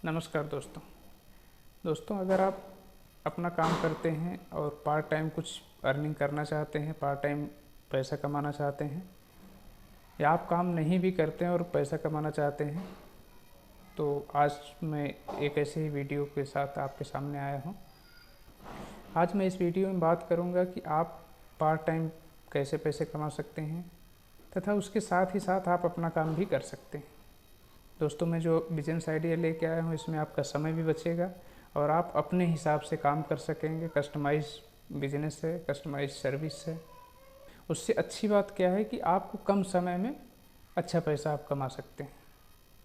नमस्कार दोस्तों अगर आप अपना काम करते हैं और पार्ट टाइम कुछ अर्निंग करना चाहते हैं, पार्ट टाइम पैसा कमाना चाहते हैं, या आप काम नहीं भी करते हैं और पैसा कमाना चाहते हैं, तो आज मैं एक ऐसे ही वीडियो के साथ आपके सामने आया हूँ। आज मैं इस वीडियो में बात करूँगा कि आप पार्ट टाइम कैसे पैसे कमा सकते हैं तथा उसके साथ ही साथ आप अपना काम भी कर सकते हैं। दोस्तों, मैं जो बिजनेस आइडिया लेके आया हूँ इसमें आपका समय भी बचेगा और आप अपने हिसाब से काम कर सकेंगे। कस्टमाइज बिजनेस है, कस्टमाइज सर्विस है। उससे अच्छी बात क्या है कि आपको कम समय में अच्छा पैसा आप कमा सकते हैं।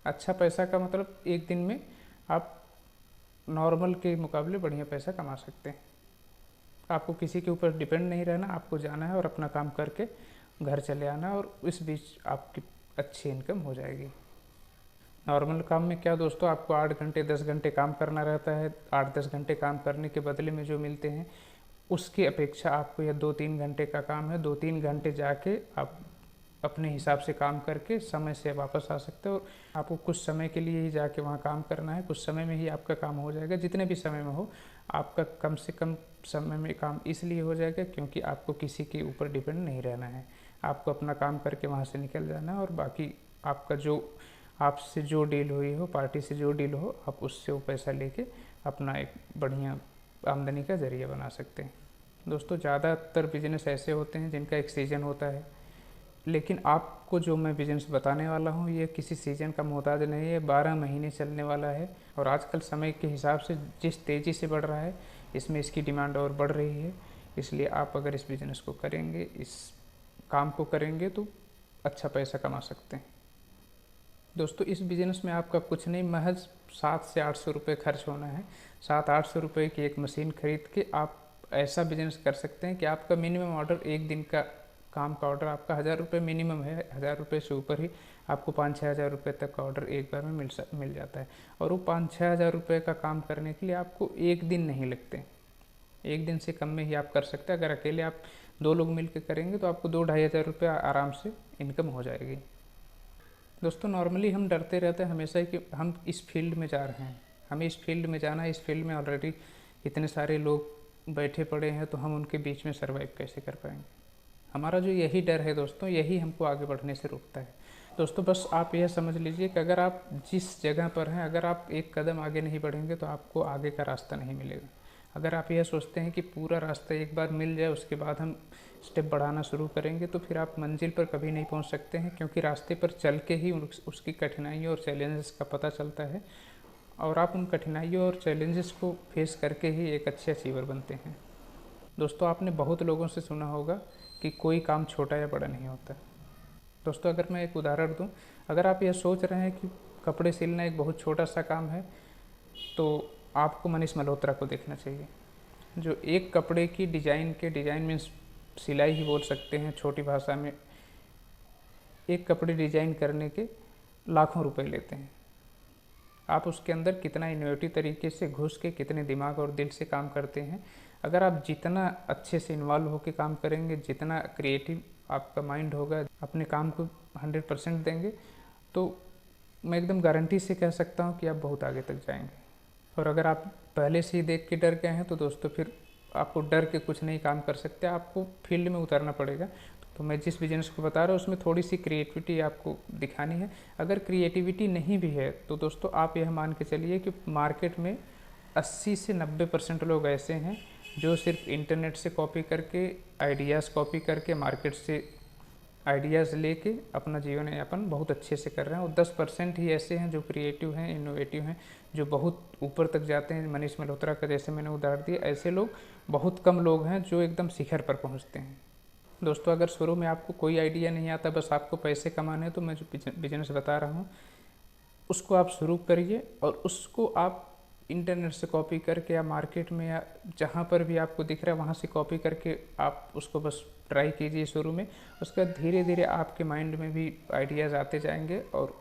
अच्छा पैसा का मतलब एक दिन में आप नॉर्मल के मुकाबले बढ़िया पैसा कमा सकते हैं। आपको किसी के ऊपर डिपेंड नहीं रहना, आपको जाना है और अपना काम करके घर चले आना और इस बीच आपकी अच्छी इनकम हो जाएगी। नॉर्मल काम में क्या दोस्तों, आपको 8 घंटे 10 घंटे काम करना रहता है। 8-10 घंटे काम करने के बदले में जो मिलते हैं उसकी अपेक्षा आपको यह 2-3 घंटे का काम है। 2-3 घंटे जाके आप अपने हिसाब से काम करके समय से वापस आ सकते हो। आपको कुछ समय के लिए ही जाके वहाँ काम करना है, कुछ समय में ही आपका काम हो जाएगा। जितने भी समय में हो, आपका कम से कम समय में काम इसलिए हो जाएगा क्योंकि आपको किसी के ऊपर डिपेंड नहीं रहना है। आपको अपना काम करके वहाँ से निकल जाना है और बाकी आपका जो आपसे जो डील हुई हो, पार्टी से जो डील हो, आप उससे वो पैसा लेके अपना एक बढ़िया आमदनी का ज़रिया बना सकते हैं। दोस्तों, ज़्यादातर बिजनेस ऐसे होते हैं जिनका एक सीज़न होता है, लेकिन आपको जो मैं बिज़नेस बताने वाला हूँ ये किसी सीज़न का मोहताज नहीं है। 12 महीने चलने वाला है और आजकल समय के हिसाब से जिस तेज़ी से बढ़ रहा है, इसमें इसकी डिमांड और बढ़ रही है। इसलिए आप अगर इस बिज़नेस को करेंगे, इस काम को करेंगे, तो अच्छा पैसा कमा सकते हैं। दोस्तों, इस बिज़नेस में आपका कुछ नहीं, महज 700 से 800 रुपये खर्च होना है। 700-800 रुपये की एक मशीन खरीद के आप ऐसा बिज़नेस कर सकते हैं कि आपका मिनिमम ऑर्डर, एक दिन का काम का ऑर्डर आपका 1000 रुपये मिनिमम है। 1000 रुपये से ऊपर ही आपको 5-6 हज़ार रुपये तक का ऑर्डर एक बार में मिल जाता है। और वो 5-6 हज़ार रुपये का काम करने के लिए आपको एक दिन नहीं लगते। एक दिन से कम में ही आप कर सकते हैं। अगर अकेले आप 2 लोग मिल के करेंगे तो आपको 2-2.5 हज़ार रुपये आराम से इनकम हो जाएगी। दोस्तों, नॉर्मली हम डरते रहते हैं हमेशा कि हम इस फील्ड में जा रहे हैं, हमें इस फील्ड में जाना है, इस फील्ड में ऑलरेडी इतने सारे लोग बैठे पड़े हैं, तो हम उनके बीच में सर्वाइव कैसे कर पाएंगे। हमारा जो यही डर है दोस्तों, यही हमको आगे बढ़ने से रोकता है। दोस्तों, बस आप यह समझ लीजिए कि अगर आप जिस जगह पर हैं, अगर आप एक कदम आगे नहीं बढ़ेंगे तो आपको आगे का रास्ता नहीं मिलेगा। अगर आप यह सोचते हैं कि पूरा रास्ता एक बार मिल जाए उसके बाद हम स्टेप बढ़ाना शुरू करेंगे, तो फिर आप मंजिल पर कभी नहीं पहुंच सकते हैं, क्योंकि रास्ते पर चल के ही उसकी कठिनाइयों और चैलेंजेस का पता चलता है और आप उन कठिनाइयों और चैलेंजेस को फेस करके ही एक अच्छे अचीवर बनते हैं। दोस्तों, आपने बहुत लोगों से सुना होगा कि कोई काम छोटा या बड़ा नहीं होता। दोस्तों, अगर मैं एक उदाहरण दूं, अगर आप यह सोच रहे हैं कि कपड़े सिलना एक बहुत छोटा सा काम है, तो आपको मनीष मल्होत्रा को देखना चाहिए, जो एक कपड़े की डिज़ाइन मीन्स सिलाई ही बोल सकते हैं छोटी भाषा में। एक कपड़े डिज़ाइन करने के लाखों रुपए लेते हैं। आप उसके अंदर कितना इनोवेटिव तरीके से घुस के, कितने दिमाग और दिल से काम करते हैं। अगर आप जितना अच्छे से इन्वॉल्व होकर काम करेंगे, जितना क्रिएटिव आपका माइंड होगा, अपने काम को 100% देंगे, तो मैं एकदम गारंटी से कह सकता हूँ कि आप बहुत आगे तक जाएंगे। और अगर आप पहले से ही देख के डर गए हैं तो दोस्तों फिर आपको डर के कुछ नहीं काम कर सकते, आपको फील्ड में उतरना पड़ेगा। तो मैं जिस बिजनेस को बता रहा हूँ उसमें थोड़ी सी क्रिएटिविटी आपको दिखानी है। अगर क्रिएटिविटी नहीं भी है तो दोस्तों आप यह मान के चलिए कि मार्केट में 80 से 90% लोग ऐसे हैं जो सिर्फ इंटरनेट से कॉपी करके, आइडियाज़ कॉपी करके, मार्केट से आइडियाज़ लेके अपना जीवन यापन बहुत अच्छे से कर रहे हैं। और 10% ही ऐसे हैं जो क्रिएटिव हैं, इनोवेटिव हैं, जो बहुत ऊपर तक जाते हैं। मनीष मल्होत्रा का जैसे मैंने उदाहरण दिया, ऐसे लोग बहुत कम लोग हैं जो एकदम शिखर पर पहुंचते हैं। दोस्तों, अगर शुरू में आपको कोई आइडिया नहीं आता, बस आपको पैसे कमाने हैं, तो मैं जो बिजनेस बता रहा हूँ उसको आप शुरू करिए और उसको आप इंटरनेट से कॉपी करके या मार्केट में या जहाँ पर भी आपको दिख रहा है वहाँ से कॉपी करके आप उसको बस ट्राई कीजिए शुरू में। उसके बाद धीरे धीरे आपके माइंड में भी आइडियाज़ आते जाएंगे और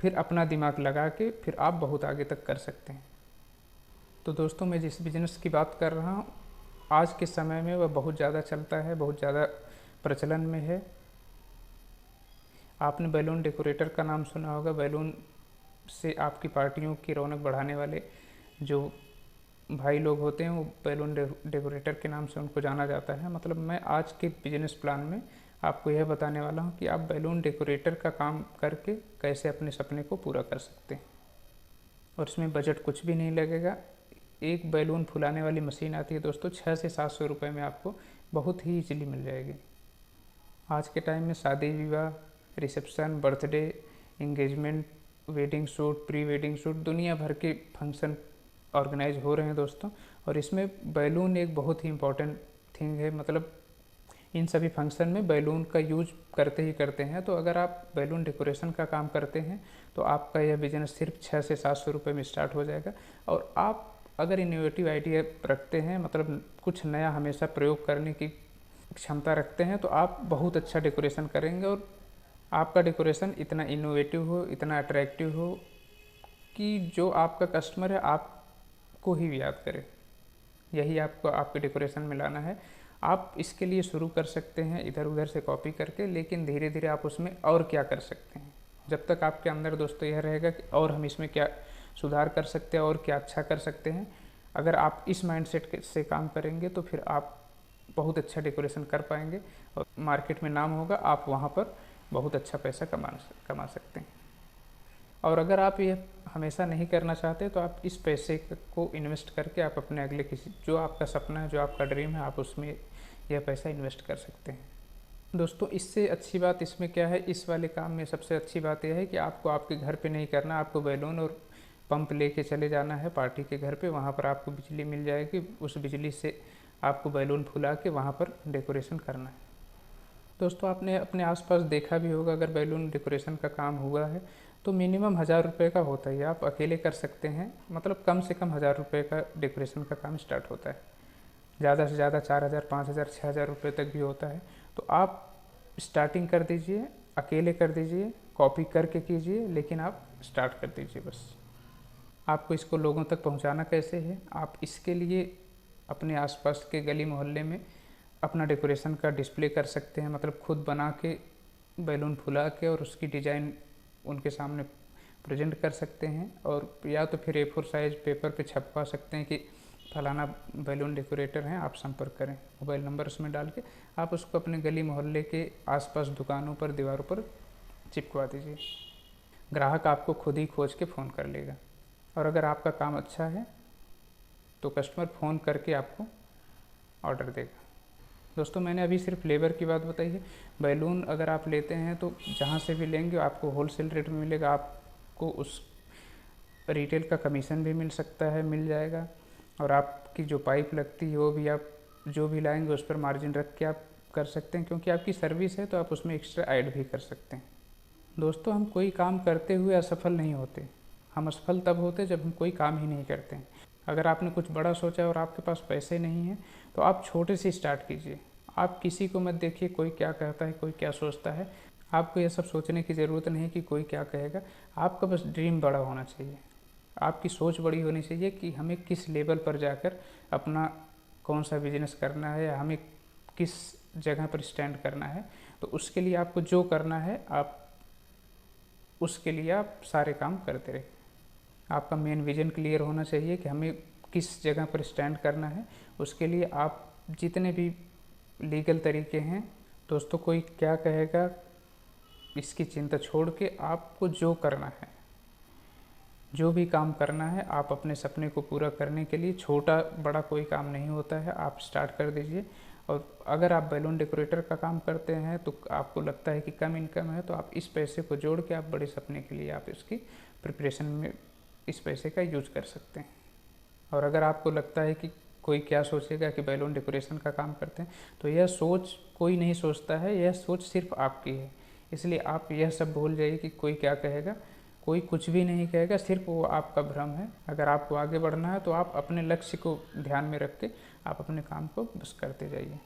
फिर अपना दिमाग लगा के फिर आप बहुत आगे तक कर सकते हैं। तो दोस्तों, मैं जिस बिज़नेस की बात कर रहा हूँ आज के समय में वह बहुत ज़्यादा चलता है, बहुत ज़्यादा प्रचलन में है। आपने बैलून डेकोरेटर का नाम सुना होगा। बैलून से आपकी पार्टियों की रौनक बढ़ाने वाले जो भाई लोग होते हैं वो बैलून डेकोरेटर के नाम से उनको जाना जाता है। मतलब मैं आज के बिजनेस प्लान में आपको यह बताने वाला हूँ कि आप बैलून डेकोरेटर का काम करके कैसे अपने सपने को पूरा कर सकते हैं। और इसमें बजट कुछ भी नहीं लगेगा। एक बैलून फुलाने वाली मशीन आती है दोस्तों, 600 से 700 रुपये में आपको बहुत ही ईजिली मिल जाएगी। आज के टाइम में शादी विवाह, reception, birthday, engagement, wedding shoot, pre wedding shoot, दुनिया भर के फंक्शन ऑर्गेनाइज हो रहे हैं दोस्तों। और इसमें बैलून एक बहुत ही इम्पॉर्टेंट थिंग है। मतलब इन सभी फंक्शन में बैलून का यूज करते ही करते हैं। तो अगर आप बैलून डेकोरेशन का काम करते हैं तो आपका यह बिजनेस सिर्फ 600 से 700 रुपये में स्टार्ट हो जाएगा। और आप अगर इनोवेटिव आइडिया रखते हैं, मतलब कुछ नया हमेशा प्रयोग करने की क्षमता रखते हैं, तो आप बहुत अच्छा डेकोरेशन करेंगे और आपका डेकोरेशन इतना इनोवेटिव हो, इतना अट्रैक्टिव हो कि जो आपका कस्टमर है आपको ही याद करे। यही आपको आपके डेकोरेशन में लाना है। आप इसके लिए शुरू कर सकते हैं इधर उधर से कॉपी करके, लेकिन धीरे धीरे आप उसमें और क्या कर सकते हैं। जब तक आपके अंदर दोस्तों यह रहेगा कि और हम इसमें क्या सुधार कर सकते हैं और क्या अच्छा कर सकते हैं, अगर आप इस माइंडसेट से काम करेंगे तो फिर आप बहुत अच्छा डेकोरेशन कर पाएंगे और मार्केट में नाम होगा, आप वहाँ पर बहुत अच्छा पैसा कमा सकते हैं। और अगर आप ये हमेशा नहीं करना चाहते तो आप इस पैसे को इन्वेस्ट करके आप अपने अगले किसी जो आपका सपना है, जो आपका ड्रीम है, आप उसमें यह पैसा इन्वेस्ट कर सकते हैं। दोस्तों इससे अच्छी बात इसमें क्या है, इस वाले काम में सबसे अच्छी बात यह है कि आपको आपके घर पे नहीं करना, आपको बैलून और पंप लेके चले जाना है पार्टी के घर पे। वहाँ पर आपको बिजली मिल जाएगी, उस बिजली से आपको बैलून फुला के वहाँ पर डेकोरेशन करना है। दोस्तों आपने अपने आसपास देखा भी होगा, अगर बैलून डेकोरेशन का काम हुआ है तो मिनिमम 1000 रुपये का होता है। आप अकेले कर सकते हैं, मतलब कम से कम 1000 रुपये का डेकोरेशन का काम स्टार्ट होता है। ज़्यादा से ज़्यादा 4000, 5000, 6000 रुपये तक भी होता है। तो आप स्टार्टिंग कर दीजिए, अकेले कर दीजिए, कॉपी करके कीजिए, लेकिन आप स्टार्ट कर दीजिए बस। आपको इसको लोगों तक पहुंचाना कैसे है, आप इसके लिए अपने आसपास के गली मोहल्ले में अपना डेकोरेशन का डिस्प्ले कर सकते हैं। मतलब खुद बना के बैलून फुला के और उसकी डिज़ाइन उनके सामने प्रेजेंट कर सकते हैं। और या तो फिर A4 साइज़ पेपर पे छपवा सकते हैं कि फलाना बैलून डेकोरेटर हैं, आप संपर्क करें। मोबाइल नंबर उसमें डाल के आप उसको अपने गली मोहल्ले के आसपास दुकानों पर, दीवारों पर चिपकवा दीजिए। ग्राहक आपको खुद ही खोज के फ़ोन कर लेगा। और अगर आपका काम अच्छा है तो कस्टमर फ़ोन करके आपको ऑर्डर देगा। दोस्तों मैंने अभी सिर्फ लेबर की बात बताई है। बैलून अगर आप लेते हैं तो जहाँ से भी लेंगे आपको होलसेल रेट में मिलेगा। आपको उस रिटेल का कमीशन भी मिल सकता है, मिल जाएगा। और आपकी जो पाइप लगती है वो भी आप जो भी लाएंगे उस पर मार्जिन रख के आप कर सकते हैं, क्योंकि आपकी सर्विस है तो आप उसमें एक्स्ट्रा ऐड भी कर सकते हैं। दोस्तों हम कोई काम करते हुए असफल नहीं होते, हम असफल तब होते जब हम कोई काम ही नहीं करते हैं। अगर आपने कुछ बड़ा सोचा और आपके पास पैसे नहीं हैं तो आप छोटे से स्टार्ट कीजिए। आप किसी को मत देखिए कोई क्या कहता है, कोई क्या सोचता है। आपको ये सब सोचने की ज़रूरत नहीं कि कोई क्या कहेगा। आपका बस ड्रीम बड़ा होना चाहिए, आपकी सोच बड़ी होनी चाहिए कि हमें किस लेवल पर जाकर अपना कौन सा बिजनेस करना है, या हमें किस जगह पर स्टैंड करना है। तो उसके लिए आपको जो करना है आप उसके लिए आप सारे काम करते रहिए। आपका मेन विज़न क्लियर होना चाहिए कि हमें किस जगह पर स्टैंड करना है। उसके लिए आप जितने भी लीगल तरीके हैं, दोस्तों कोई क्या कहेगा इसकी चिंता छोड़ के आपको जो करना है, जो भी काम करना है, आप अपने सपने को पूरा करने के लिए छोटा बड़ा कोई काम नहीं होता है, आप स्टार्ट कर दीजिए। और अगर आप बैलून डेकोरेटर का काम करते हैं तो आपको लगता है कि कम इनकम है, तो आप इस पैसे को जोड़ के आप बड़े सपने के लिए आप इसकी प्रिपरेशन में इस पैसे का यूज कर सकते हैं। और अगर आपको लगता है कि कोई क्या सोचेगा कि बैलून डेकोरेशन का काम करते हैं, तो यह सोच कोई नहीं सोचता है, यह सोच सिर्फ आपकी है। इसलिए आप यह सब भूल जाइए कि कोई क्या कहेगा, कोई कुछ भी नहीं कहेगा, सिर्फ वो आपका भ्रम है। अगर आपको आगे बढ़ना है तो आप अपने लक्ष्य को ध्यान में रख के आप अपने काम को बस करते जाइए।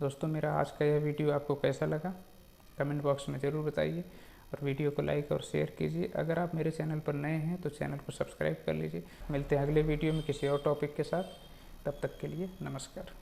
दोस्तों मेरा आज का यह वीडियो आपको कैसा लगा कमेंट बॉक्स में ज़रूर बताइए, और वीडियो को लाइक और शेयर कीजिए। अगर आप मेरे चैनल पर नए हैं तो चैनल को सब्सक्राइब कर लीजिए। मिलते हैं अगले वीडियो में किसी और टॉपिक के साथ, तब तक के लिए नमस्कार।